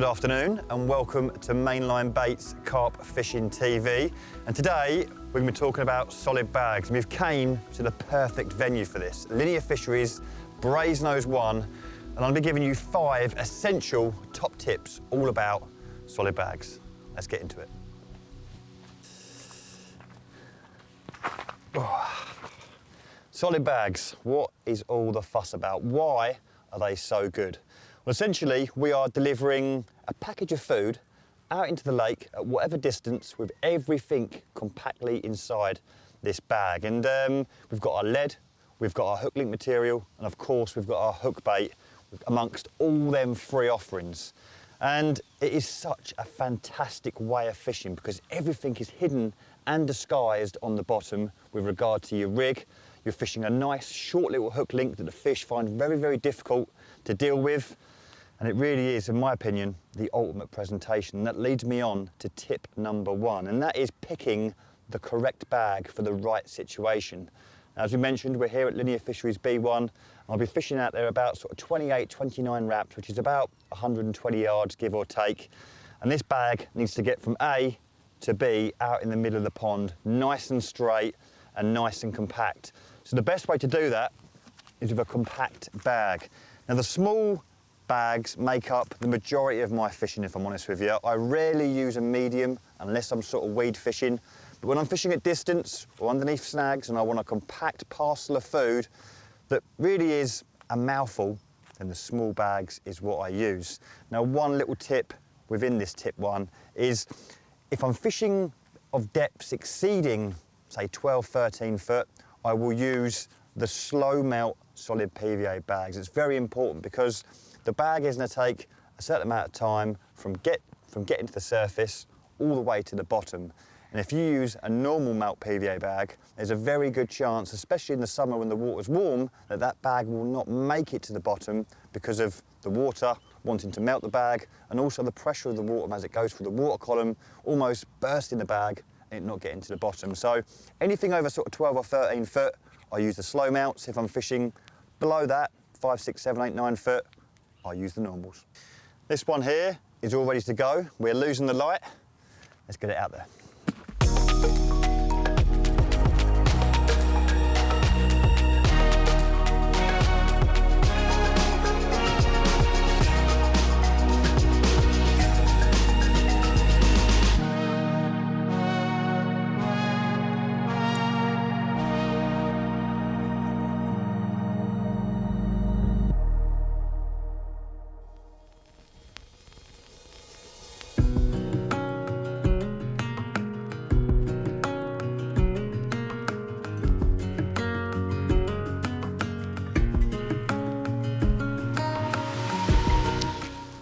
Good afternoon and welcome to Mainline Baits Carp Fishing TV. And today we're going to be talking about solid bags. And we've came to the perfect venue for this. Linear Fisheries, Brasenose 1, and I'll be giving you 5 essential top tips all about solid bags. Let's get into it. Solid bags, what is all the fuss about? Why are they so good? Well, essentially, we are delivering a package of food out into the lake at whatever distance with everything compactly inside this bag. And we've got our lead, we've got our hook link material, and of course, we've got our hook bait amongst all them 3 offerings. And it is such a fantastic way of fishing because everything is hidden and disguised on the bottom with regard to your rig. You're fishing a nice short little hook link that the fish find very, very difficult to deal with. And it really is, in my opinion, the ultimate presentation. And that leads me on to tip number 1, and that is picking the correct bag for the right situation. Now, as we mentioned, we're here at Linear Fisheries B1. I'll be fishing out there about sort of 28, 29 wraps, which is about 120 yards, give or take. And this bag needs to get from A to B out in the middle of the pond, nice and straight and nice and compact. So the best way to do that is with a compact bag. Now, the small bags make up the majority of my fishing, if I'm honest with you. I rarely use a medium unless I'm sort of weed fishing. But when I'm fishing at distance or underneath snags and I want a compact parcel of food that really is a mouthful, then the small bags is what I use. Now, one little tip within this tip 1 is if I'm fishing of depths exceeding, say, 12, 13 foot, I will use the slow melt solid PVA bags. It's very important because the bag is going to take a certain amount of time from getting to the surface all the way to the bottom. And if you use a normal melt PVA bag, there's a very good chance, especially in the summer when the water's warm, that that bag will not make it to the bottom because of the water wanting to melt the bag and also the pressure of the water as it goes through the water column, almost bursting the bag and it not getting to the bottom. So anything over sort of 12 or 13 foot, I use the slow melts. If I'm fishing below that, 5, 6, 7, 8, 9 foot, I use the normals. This one here is all ready to go. We're losing the light. Let's get it out there.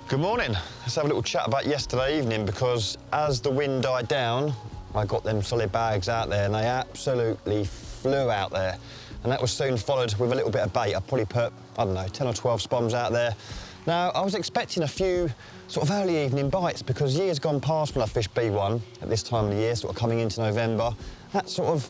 Good morning. Let's have a little chat about yesterday evening because as the wind died down, I got them solid bags out there and they absolutely flew out there. And that was soon followed with a little bit of bait. I probably put, I don't know, 10 or 12 spoms out there. Now, I was expecting a few sort of early evening bites because years gone past when I fished B1 at this time of the year, sort of coming into November, that sort of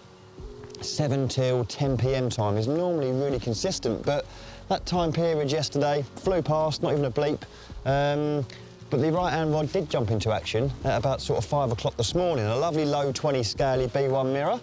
7 till 10 p.m. time is normally really consistent, but that time period yesterday flew past, not even a bleep. But the right-hand rod did jump into action at about sort of 5 o'clock this morning, a lovely low 20 scaly B1 mirror.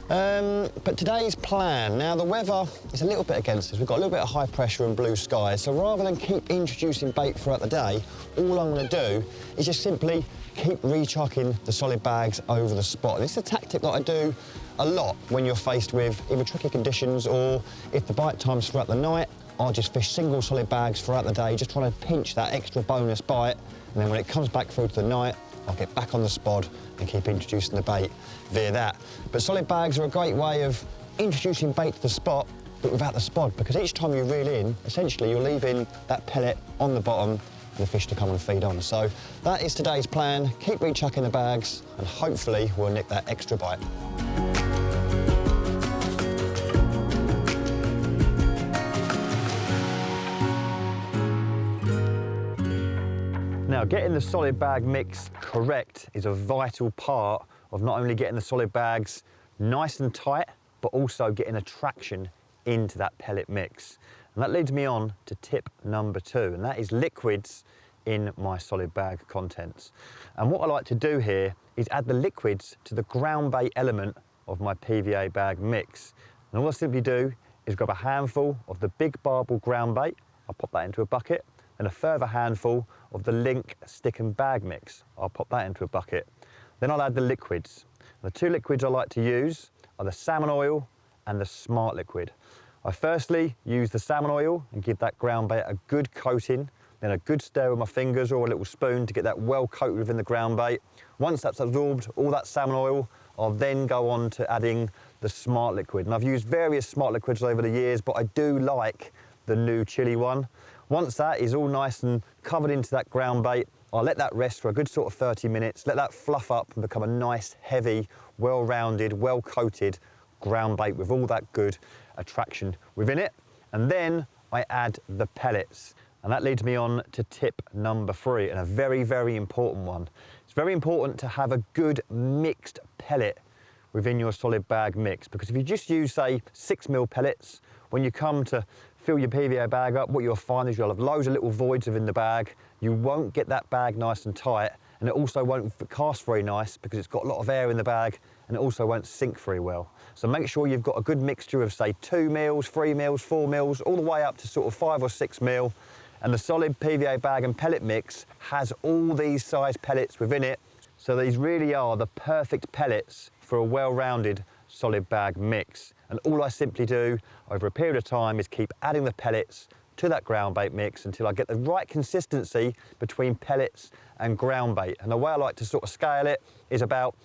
But today's plan, now the weather is a little bit against us. We've got a little bit of high pressure and blue skies, so rather than keep introducing bait throughout the day, all I'm going to do is just simply keep rechucking the solid bags over the spot. And this is a tactic that I do a lot when you're faced with either tricky conditions or if the bite time's throughout the night, I'll just fish single solid bags throughout the day, just trying to pinch that extra bonus bite. And then when it comes back through to the night, I'll get back on the spot and keep introducing the bait via that. But solid bags are a great way of introducing bait to the spot, but without the spot, because each time you reel in, essentially you're leaving that pellet on the bottom for the fish to come and feed on. So that is today's plan. Keep rechucking the bags and hopefully we'll nick that extra bite. Now, getting the solid bag mix correct is a vital part of not only getting the solid bags nice and tight, but also getting a traction into that pellet mix. And that leads me on to tip number 2, and that is liquids in my solid bag contents. And what I like to do here is add the liquids to the ground bait element of my PVA bag mix. And all I simply do is grab a handful of the big barbel ground bait, I'll pop that into a bucket, and a further handful of the link stick and bag mix, I'll pop that into a bucket. Then I'll add the liquids. The two liquids I like to use are the salmon oil and the smart liquid. I firstly use the salmon oil and give that ground bait a good coating, then a good stir with my fingers or a little spoon to get that well coated within the ground bait. Once that's absorbed all that salmon oil, I'll then go on to adding the smart liquid. And I've used various smart liquids over the years, but I do like the new chili one. Once that is all nice and covered into that ground bait, I'll let that rest for a good sort of 30 minutes, let that fluff up and become a nice, heavy, well-rounded, well-coated ground bait with all that good attraction within it. And then I add the pellets. And that leads me on to tip number 3, and a very, very important one. It's very important to have a good mixed pellet within your solid bag mix, because if you just use, say, 6mm pellets, when you come to fill your PVA bag up, what you'll find is you'll have loads of little voids within the bag. You won't get that bag nice and tight, and it also won't cast very nice because it's got a lot of air in the bag, and it also won't sink very well. So make sure you've got a good mixture of, say, 2mm, 3mm, 4mm, all the way up to sort of 5 or 6mm. And the solid PVA bag and pellet mix has all these size pellets within it. So these really are the perfect pellets for a well-rounded solid bag mix. And all I simply do over a period of time is keep adding the pellets to that ground bait mix until I get the right consistency between pellets and ground bait. And the way I like to sort of scale it is about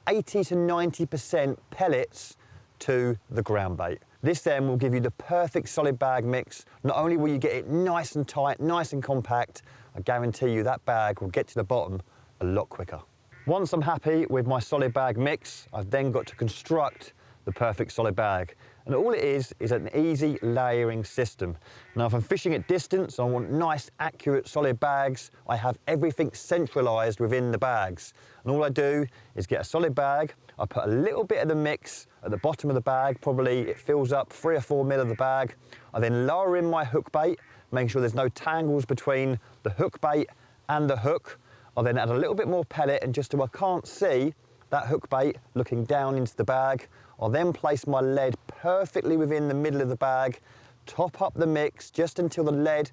80 to 90% pellets to the ground bait. This then will give you the perfect solid bag mix. Not only will you get it nice and tight, nice and compact, I guarantee you that bag will get to the bottom a lot quicker. Once I'm happy with my solid bag mix, I've then got to construct the perfect solid bag. And all it is an easy layering system. Now, if I'm fishing at distance and I want nice, accurate, solid bags, I have everything centralized within the bags. And all I do is get a solid bag, I put a little bit of the mix at the bottom of the bag, probably it fills up 3 or 4mm of the bag. I then lower in my hook bait, making sure there's no tangles between the hook bait and the hook. I'll then add a little bit more pellet, and just so I can't see that hook bait looking down into the bag, I'll then place my lead perfectly within the middle of the bag, top up the mix just until the lead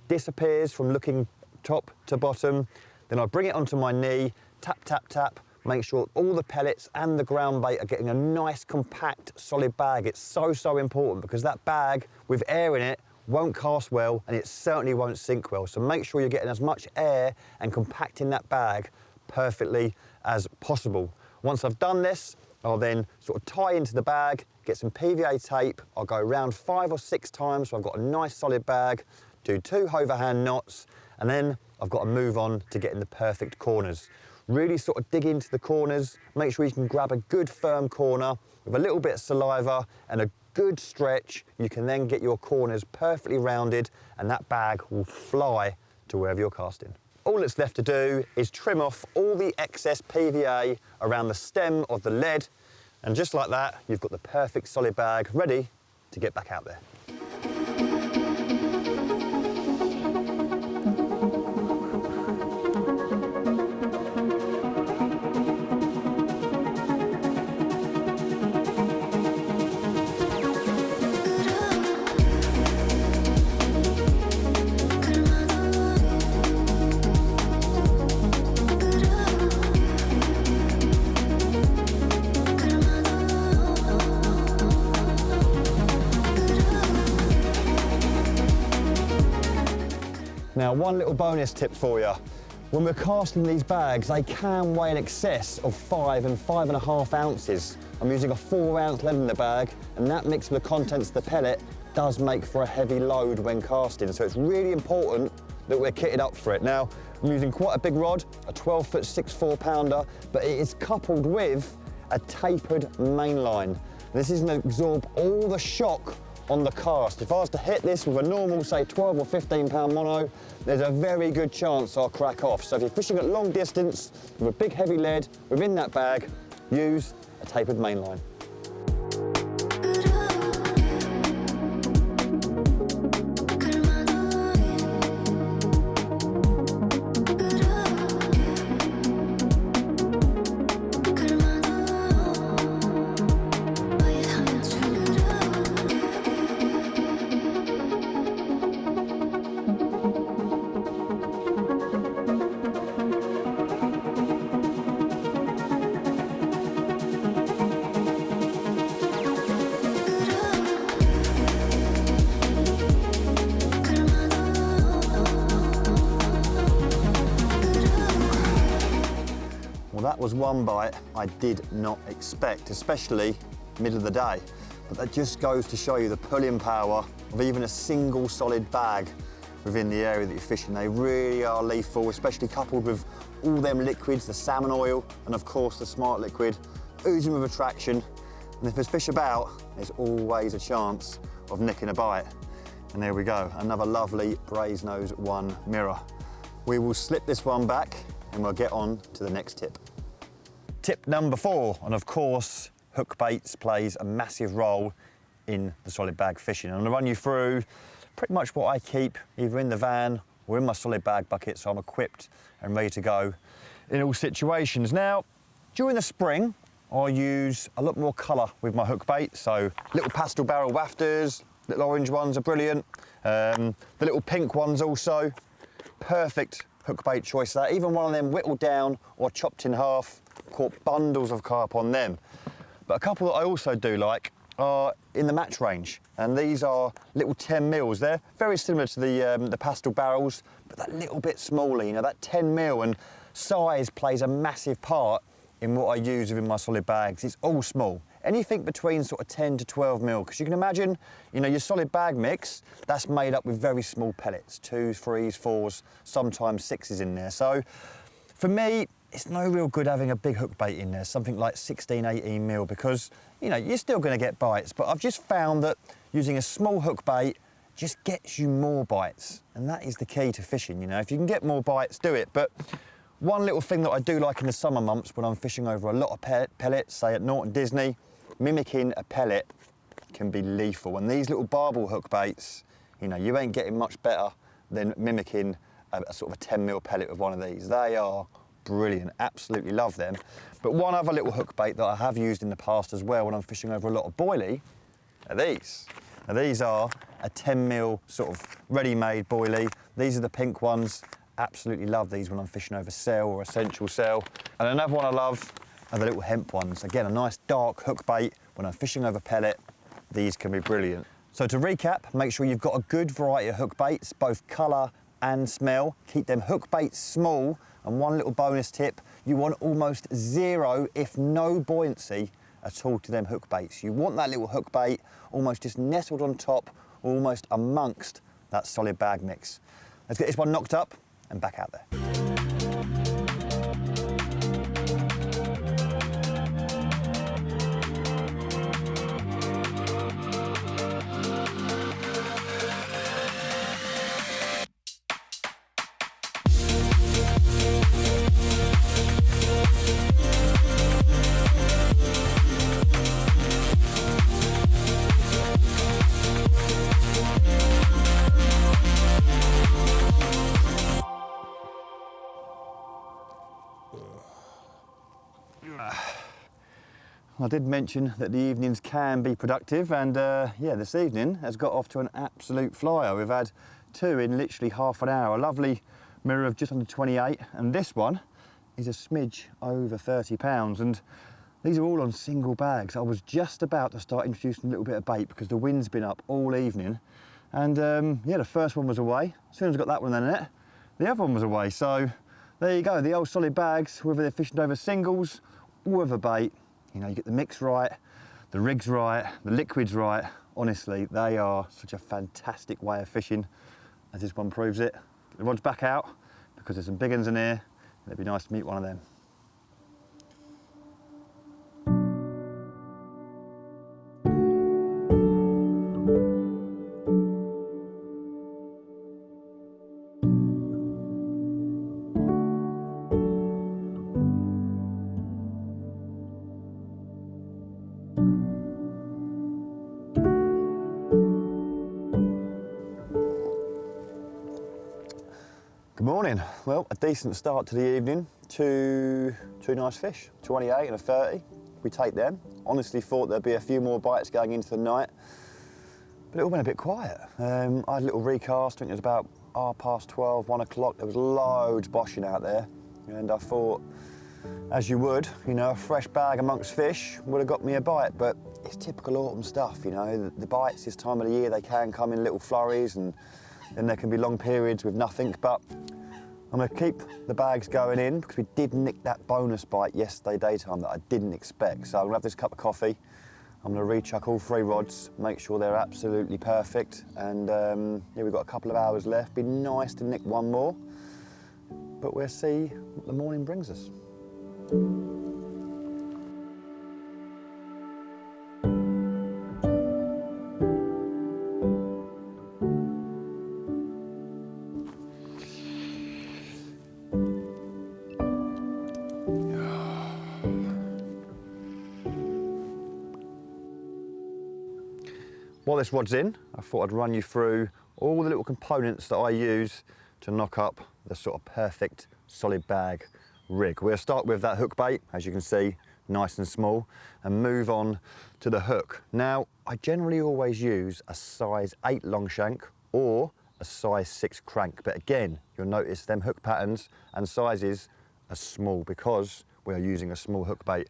disappears from looking top to bottom. Then I'll bring it onto my knee, tap, tap, tap, make sure all the pellets and the ground bait are getting a nice, compact, solid bag. It's so, so important because that bag with air in it won't cast well, and it certainly won't sink well. So make sure you're getting as much air and compacting that bag perfectly as possible. Once I've done this, I'll then sort of tie into the bag, get some PVA tape. I'll go around 5 or 6 times so I've got a nice solid bag, do 2 overhand knots, and then I've got to move on to getting the perfect corners. Really sort of dig into the corners, make sure you can grab a good firm corner with a little bit of saliva and a good stretch. You can then get your corners perfectly rounded, and that bag will fly to wherever you're casting. All that's left to do is trim off all the excess PVA around the stem of the lead, and just like that, you've got the perfect solid bag ready to get back out there. Now, one little bonus tip for you. When we're casting these bags, they can weigh in excess of 5 and 5.5 ounces. I'm using a 4-ounce lead in the bag, and that mixed with the contents of the pellet does make for a heavy load when casting. So it's really important that we're kitted up for it. Now, I'm using quite a big rod, a 12-foot 6/4 pounder, but it is coupled with a tapered mainline. This is going to absorb all the shock on the cast. If I was to hit this with a normal, say, 12 or 15 pound mono, there's a very good chance I'll crack off. So if you're fishing at long distance with a big heavy lead within that bag, use a tapered mainline. was one bite I did not expect, especially middle of the day. But that just goes to show you the pulling power of even a single solid bag within the area that you're fishing. They really are lethal, especially coupled with all them liquids, the salmon oil, and of course the smart liquid, oozing with attraction. And if there's fish about, there's always a chance of nicking a bite. And there we go, another lovely Brasenose 1 mirror. We will slip this one back and we'll get on to the next tip. Tip number 4, and of course, hook baits plays a massive role in the solid bag fishing. I'm gonna run you through pretty much what I keep either in the van or in my solid bag bucket, so I'm equipped and ready to go in all situations. Now, during the spring, I use a lot more colour with my hook bait, so little pastel barrel wafters, little orange ones are brilliant. The little pink ones also, perfect hook bait choice there. Even one of them whittled down or chopped in half, caught bundles of carp on them. But a couple that I also do like are in the match range, and these are little 10 mils. They're very similar to the pastel barrels, but that little bit smaller, you know, that 10 mil, and size plays a massive part in what I use within my solid bags. It's all small. Anything between sort of 10 to 12 mil, because you can imagine, you know, your solid bag mix, that's made up with very small pellets, 2s, 3s, 4s, sometimes 6s in there. So for me, it's no real good having a big hook bait in there, something like 16, 18 mil, because, you know, you're still gonna get bites, but I've just found that using a small hook bait just gets you more bites. And that is the key to fishing, you know. If you can get more bites, do it. But one little thing that I do like in the summer months when I'm fishing over a lot of pellets, say at Norton Disney, mimicking a pellet can be lethal. And these little barbel hook baits, you know, you ain't getting much better than mimicking a sort of a 10 mil pellet with one of these. They are brilliant, absolutely love them. But one other little hook bait that I have used in the past as well when I'm fishing over a lot of boilie are these. Now these are a 10 mil sort of ready-made boilie. These are the pink ones. Absolutely love these when I'm fishing over cell or essential cell. And another one I love are the little hemp ones. Again, a nice dark hook bait. When I'm fishing over pellet, these can be brilliant. So to recap, make sure you've got a good variety of hook baits, both colour and smell. Keep them hook baits small. And one little bonus tip, you want almost zero, if no buoyancy at all to them hook baits. You want that little hook bait almost just nestled on top, almost amongst that solid bag mix. Let's get this one knocked up and back out there. I did mention that the evenings can be productive, and yeah, this evening has got off to an absolute flyer. We've had 2 in literally half an hour. A lovely mirror of just under 28, and this one is a smidge over 30 pounds, and these are all on single bags. I was just about to start introducing a little bit of bait because the wind's been up all evening, and yeah, the first one was away. As soon as I got that one in the net, the other one was away. So there you go, the old solid bags, whether they're fishing over singles or over bait. You know, you get the mix right, the rig's right, the liquid's right. Honestly, they are such a fantastic way of fishing, as this one proves it. Get the rod's back out because there's some big ones in here. It'd be nice to meet one of them. Good morning. Well, a decent start to the evening. Two nice fish, 28 and a 30. We take them. Honestly thought there'd be a few more bites going into the night, but it all went a bit quiet. I had a little recast, I think it was about 12:30, 1 o'clock. There was loads boshing out there, and I thought, as you would, you know, a fresh bag amongst fish would have got me a bite, but it's typical autumn stuff, you know. The bites this time of the year, they can come in little flurries, and then there can be long periods with nothing, but I'm going to keep the bags going in because we did nick that bonus bite yesterday daytime that I didn't expect. So I'm going to have this cup of coffee. I'm going to rechuck all 3 rods, make sure they're absolutely perfect. And yeah, we've got a couple of hours left. Be nice to nick one more, but we'll see what the morning brings us. While this rod's in, I thought I'd run you through all the little components that I use to knock up the sort of perfect solid bag rig. We'll start with that hook bait, as you can see, nice and small, and move on to the hook. Now, I generally always use a size 8 long shank or a size 6 crank, but again, you'll notice them hook patterns and sizes are small because we are using a small hook bait.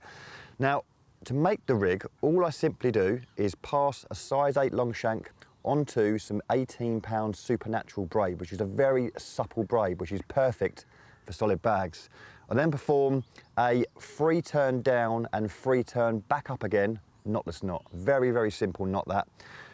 Now, to make the rig, all I simply do is pass a size 8 long shank onto some 18-pound supernatural braid, which is a very supple braid, which is perfect for solid bags. I then perform a 3 turn down and 3 turn back up again, knotless knot. Very, very simple knot that.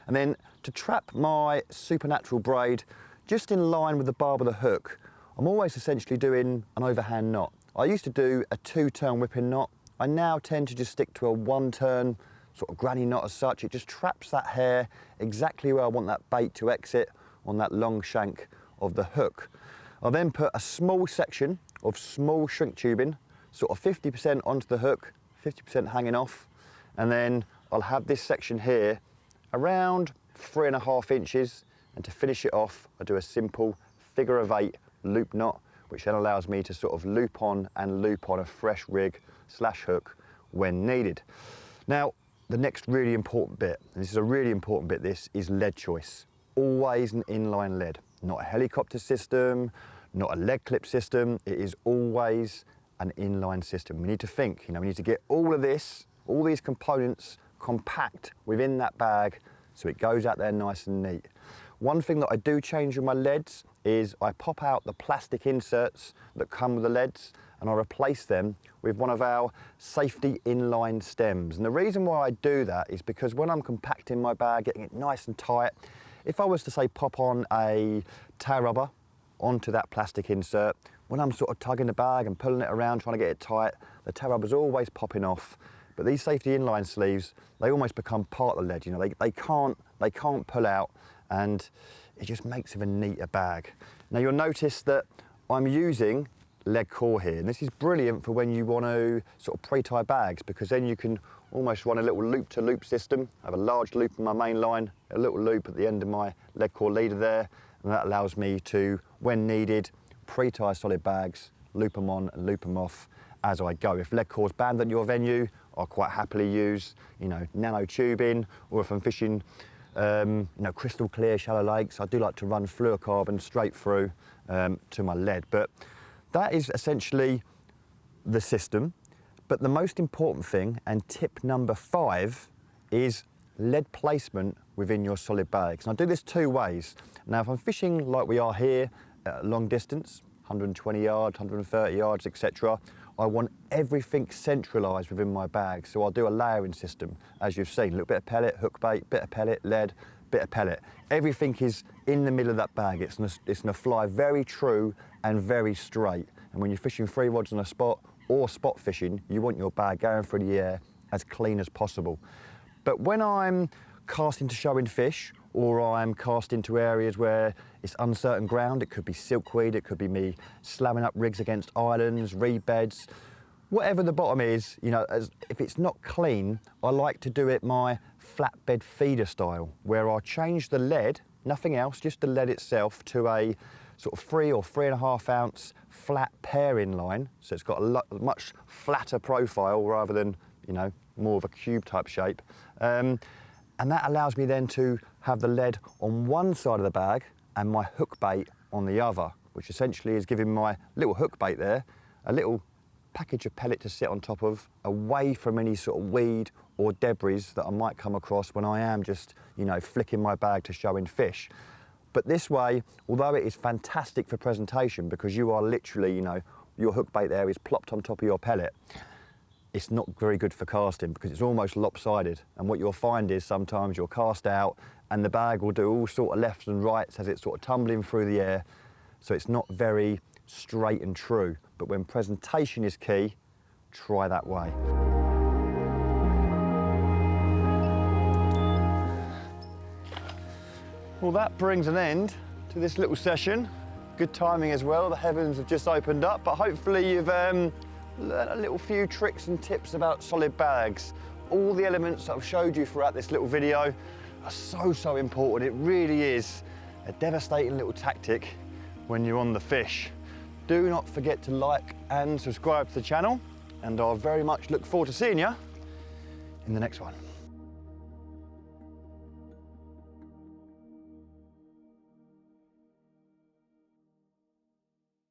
And then to trap my supernatural braid just in line with the barb of the hook, I'm always essentially doing an overhand knot. I used to do a 2 turn whipping knot. I now tend to just stick to a 1 turn sort of granny knot as such. It just traps that hair exactly where I want that bait to exit on that long shank of the hook. I'll then put a small section of small shrink tubing, sort of 50% onto the hook, 50% hanging off, and then I'll have this section here around 3.5 inches, and to finish it off, I do a simple figure of 8 loop knot, which then allows me to sort of loop on a fresh rig / hook when needed. Now, the next really important bit, and this is a really important bit, this is lead choice. Always an inline lead, not a helicopter system, not a lead clip system. It is always an inline system. We need to think, we need to get all of this, all these components compact within that bag so it goes out there nice and neat. One thing that I do change with my leads is I pop out the plastic inserts that come with the leads and I replace them with one of our safety inline stems. And the reason why I do that is because when I'm compacting my bag, getting it nice and tight, if I was to say pop on a tail rubber onto that plastic insert, when I'm sort of tugging the bag and pulling it around trying to get it tight, the tail rubber's always popping off. But these safety inline sleeves, they almost become part of the lead. They can't pull out, and it just makes it a neater bag. Now you'll notice that I'm using lead core here, and this is brilliant for when you want to sort of pre-tie bags, because then you can almost run a little loop-to-loop system. I have a large loop in my main line, a little loop at the end of my lead core leader there, and that allows me to, when needed, pre-tie solid bags, loop them on and loop them off as I go. If lead core's banned at your venue, I'll quite happily use, nano tubing, or if I'm fishing, crystal clear shallow lakes, I do like to run fluorocarbon straight through to my lead. But that is essentially the system. But the most important thing, and tip number 5, is lead placement within your solid bags. And I do this 2 ways. Now, if I'm fishing like we are here at a long distance, 120 yards, 130 yards, etc., I want everything centralised within my bag. So I'll do a layering system, as you've seen, a little bit of pellet, hook bait, bit of pellet, lead, bit of pellet. Everything is in the middle of that bag. It's gonna fly very true and very straight. And when you're fishing 3 rods on a spot or spot fishing, you want your bag going through the air as clean as possible. But when I'm casting to showing fish, or I'm casting to areas where it's uncertain ground, it could be silkweed, it could be me slamming up rigs against islands, reed beds, whatever the bottom is, if it's not clean, I like to do it my flatbed feeder style, where I change the lead, nothing else, just the lead itself, to a sort of 3 or 3.5 ounce flat pairing line. So it's got a much flatter profile rather than, more of a cube type shape. And that allows me then to have the lead on one side of the bag and my hook bait on the other, which essentially is giving my little hook bait there a little package of pellet to sit on top of, away from any sort of weed or debris that I might come across when I am just, flicking my bag to showing fish. But this way, although it is fantastic for presentation because you are literally, you know, your hook bait there is plopped on top of your pellet, it's not very good for casting because it's almost lopsided. And what you'll find is sometimes you'll cast out and the bag will do all sort of lefts and rights as it's sort of tumbling through the air. So it's not very straight and true. But when presentation is key, try that way. Well, that brings an end to this little session. Good timing as well, the heavens have just opened up, but hopefully you've learned a little few tricks and tips about solid bags. All the elements that I've showed you throughout this little video are so important. It really is a devastating little tactic when you're on the fish. Do not forget to like and subscribe to the channel, and I very much look forward to seeing you in the next one.